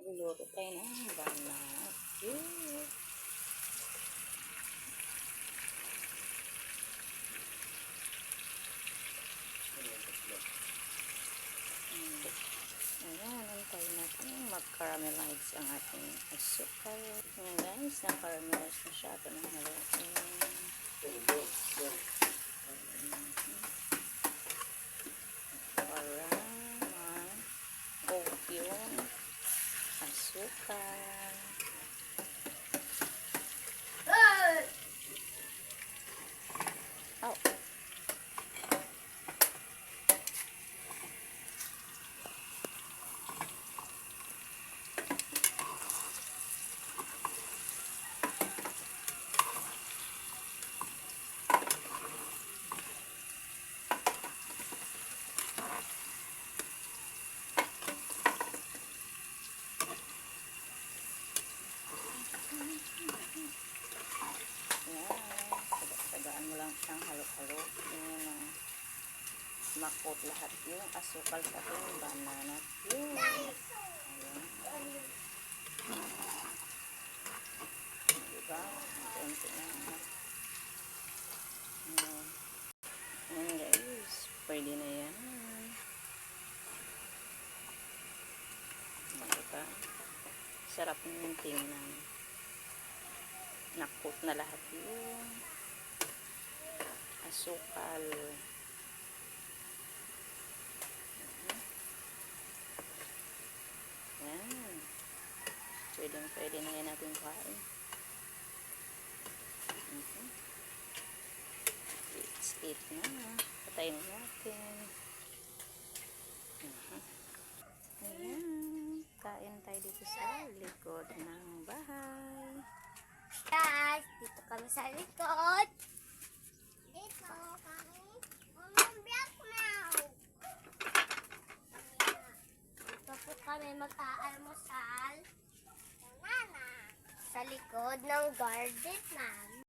Magluluto tayo ng banana cake. Ayan, antayin natin mag-caramelize ang ating asukal. Ayan guys, na-caramelize na siya. Ito ng haluin. Para ma-coat yung asukal. Oh. Tagaan mo lang siyang halo-halo. Makot lahat yung asukal sa ating banana cake. Ayan. Diba? Konti na. Ayan guys. Pwede na yan. Diba? Sarap yung tingnan. Nakot na lahat yung asukal. Yan. Pwede na yan natin kain. It's it na. Patayin natin. Ayan. Kain tayo dito sa likod ng bahay. Guys, dito kami sa likod. Dito kami. Black now. Dito po kami mag-aalmusal sa likod ng garden namin.